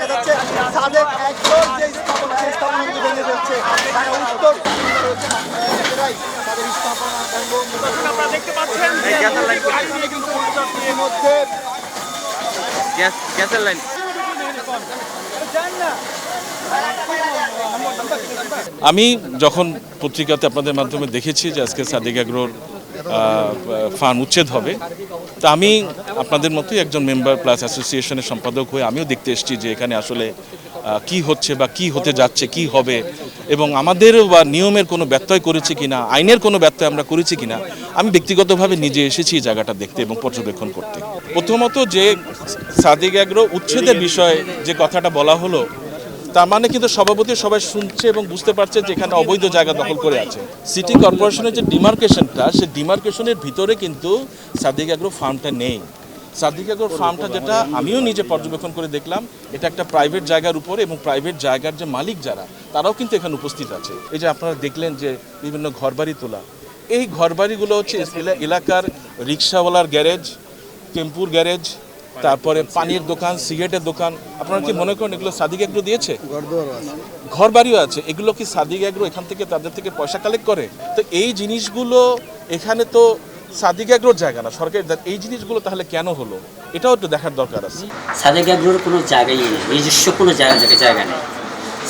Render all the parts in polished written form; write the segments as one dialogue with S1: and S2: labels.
S1: দেখা যাচ্ছে সাদেক একদম যে স্থাপনা সেই স্থাপনা কিন্তু ভেঙে ফেলছে। উত্তর তাদের স্থাপনা
S2: আপনারা দেখতে পাচ্ছেন যে গাড়িগুলো কিন্তু
S1: মধ্যে
S3: গ্যাসের লাইন।
S4: আমি যখন পত্রিকাতে আপনাদের মাধ্যমে দেখেছি যে আজকে সাদেক এগ্রোর ফার্ম উচ্ছেদ হবে, তা আমি আপনাদের মতোই একজন মেম্বার প্লাস অ্যাসোসিয়েশনের সম্পাদক হয়ে আমিও দেখতে এসেছি যে এখানে আসলে কি হচ্ছে বা কি হতে যাচ্ছে, কি হবে, এবং আমাদেরও বা নিয়মের কোনো ব্যত্যয় করেছি কিনা, আইনের কোনো ব্যত্যয় আমরা করেছি কিনা। আমি ব্যক্তিগতভাবে নিজে এসেছি এই জায়গাটা দেখতে এবং পর্যবেক্ষণ করতে। প্রথমত যে সাদেক এগ্রো উচ্ছেদের বিষয়ে যে কথাটা বলা হলো, তার মানে কিন্তু সভাপতি সবাই শুনছে এবং বুঝতে পারছে যে এখানে অবৈধ জায়গা দখল করে আছে। সিটি কর্পোরেশনের যে ডিমার্কেশনটা, সেই ডিমার্কেশনের ভিতরে কিন্তু সাদেক এগ্রো ফার্মটা নেই। সাদেক এগ্রো ফার্মটা, যেটা আমিও নিজে পর্যবেক্ষণ করে দেখলাম, এটা একটা প্রাইভেট জায়গার উপরে, এবং প্রাইভেট জায়গার যে মালিক যারা, তারাও কিন্তু এখানে উপস্থিত আছে। এই যে আপনারা দেখলেন যে বিভিন্ন ঘরবাড়ি তোলা, এই ঘরবাড়িগুলো হচ্ছে এলাকার রিক্সাওয়ালার গ্যারেজ, টেম্পুর গ্যারেজ, তারপরে পানির দোকান, সিগারেটের দোকান। আপনারা কি মনে করেন এগুলো সাদেক এগ্রো দিয়েছে? ঘর বাড়িও আছে। এগুলো কি সাদেক এগ্রো এখান থেকে তাদের থেকে পয়সা কালেক্ট করে? তো এই জিনিসগুলো এখানে তো সাদেক এগ্রোর জায়গা না, সরকারি। এই জিনিসগুলো তাহলে কেন হলো, এটাও একটু দেখার দরকার আছে।
S5: সাদেক এগ্রোর কোনো জায়গাই নেই, নিজস্ব কোনো জায়গা নেই।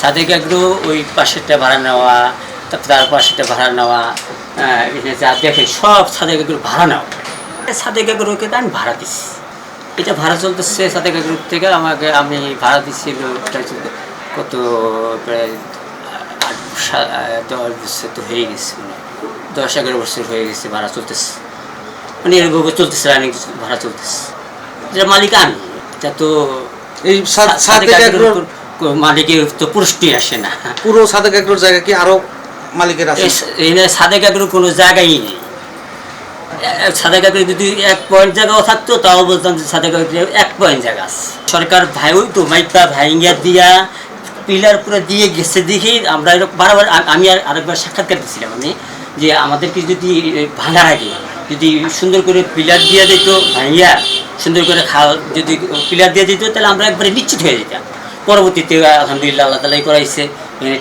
S5: সাদেক এগ্রো ওই পাশেরটা ভাড়া নেওয়া, তার পাশেরটা ভাড়া নেওয়া, এখানে যা দেখে সব সাদেক এগ্রো ভাড়া নেওয়া। সাদেক এগ্রোকে তো আমি ভাড়া দিচ্ছি, এটা ভাড়া চলতেছে সাদেক এগ্রোর থেকে। আমি ভাড়া দিচ্ছি কত প্রায় 10 বছর তো হয়ে গেছে, মানে 10-11 বছর হয়ে গেছে ভাড়া চলতেছে, মানে এরভাবে চলতেছে, রানিং ভাড়া চলতেছে। যেটা মালিক আন, এটা তো
S3: এই সাদেক এগ্রোর
S5: মালিকের তো পুরস্টি আসে না।
S3: পুরো সাদেক এগ্রোর জায়গা কি আরো মালিকের আছে?
S5: এই সাদেক এগ্রোর কোনো জায়গাই নেই। সাদেক এগ্রো যদি 1 পয়েন্ট জায়গাও থাকতো তাও বলতাম যে সাদেক এগ্রো 1 পয়েন্ট জায়গা আছে। সরকার ভাই ওই তো মাইকা ভাইঙ্গা দিয়া পিলার পুরো দিয়ে গেছে দেখি আমরা বারবার, আমি আরেকবার সাক্ষাৎকার দিয়েছিলাম আমি, যে আমাদেরকে যদি ভাঙার আগে যদি সুন্দর করে পিলার দিয়ে দিত, ভাইয়া সুন্দর করে যদি পিলার দিয়ে দিত, তাহলে আমরা একবারে নিশ্চিত হয়ে যেতাম। পরবর্তীতে আলহামদুলিল্লাহ আল্লাহ তালাই করাইছে,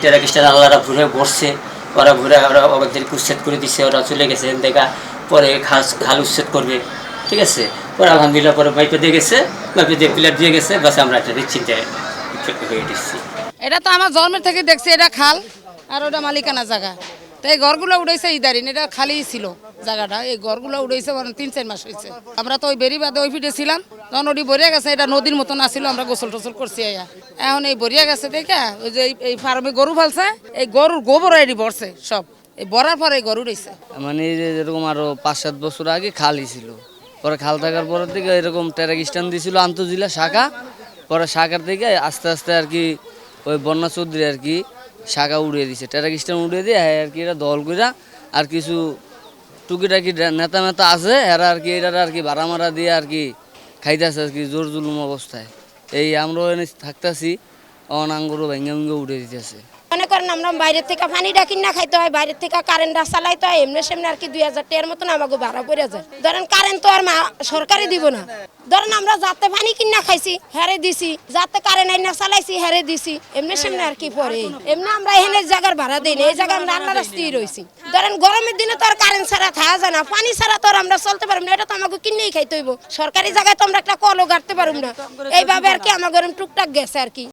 S5: টেরাকিস্টার আল্লাহরা ঘুরে বসছে, ওরা ঘুরে ওরা ওদেরকে উচ্ছেদ করে দিচ্ছে, ওরা চলে গেছে দেখা, পরে খাল উচ্ছেদ করবে, ঠিক আছে। পরে আলহামদুলিল্লাহ পরে পাইপে দিয়ে গেছে, পাইপে দিয়ে পিলার দিয়ে গেছে, বাস আমরা একটা নিশ্চিন্তে হয়ে দিচ্ছি।
S6: এটা তো আমার জন্মের থেকে দেখছি, এটা খাল আর ওটা মালিকানা জায়গা। তো এই ঘরগুলো উঠেছে ইদারিন, এটা খালি ছিল জায়গাটা, এই ঘরগুলো উঠেছে 3-4 মাস হয়েছে। আমরা তো ওই বেরি বাদে ওই ফিটে ছিলাম, তখন ওটি ভরিয়া গেছে, এটা নদীর মতন আসছিল, আমরা গোসল টোসল করছি। এখন এই ভরিয়া গেছে দেখে ওই যে এই ফার্মে গরু ফালছে, এই গরুর গোবর এটি ভরছে সব, এই ভরার পরে এই গরু রয়েছে।
S7: মানে যেরকম আরো 5-7 বছর আগে খালই ছিল, পরে খাল থাকার পরের থেকে এরকম ট্যারাক স্ট্যান্ড দিয়েছিল আন্তঃজিলা শাখা, পরে শাখার থেকে আস্তে আস্তে আর কি ওই বন্যা চৌধুরী আর কি শাখা উড়িয়ে দিছে, ট্যারাক স্ট্যান্ড উড়িয়ে দিয়ে আর কি এটা দল কইরা আর কিছু টুকিটাকি নেতা আছে, এরা আর কি এটা আর কি ভাড়া মারা দিয়ে আর কি খাইতেছে আর কি জোর জুলুম অবস্থায়। এই আমরা এনে থাকতেছি, অনাঙ্গরও ভেঙে ভেঙে উঠে দিতেছে।
S8: মনে করেন আমরা বাইরের থেকে পানিটা কিনা খাইতে হয়, বাইরের থেকে কারেন্টটা চালাইতে হয়, এমনি সেমনি আর কি 2000 টাকার মতন আমাকে ভাড়া পড়ে যায়। ধরেন কারেন্ট তো আর সরকারে দিব না, ধরেন আমরা যাতে পানি কিনা খাইছি হেরে দিছি, যাতে কারেন্ট আইনা চালাইছি হেরে দিছি, এমনি সেমনি আর কি পরে এমনি আমরা এখানে জায়গার ভাড়া দিই না, এই জায়গা আমরা আল্লাহর স্থির রয়েছি। ধরেন গরমের দিনে তো আর কারেন্ট ছাড়া থাকা যায় না, পানি ছাড়া তো আর আমরা চলতে পারব না, এটা তো আমাকে কিনেই খাইতে হইব। সরকারি জায়গায় তো আমরা একটা কলও গাড়তে পারব না, এইভাবে আর কি আমার গরম টুকটাক গেছে আর কি।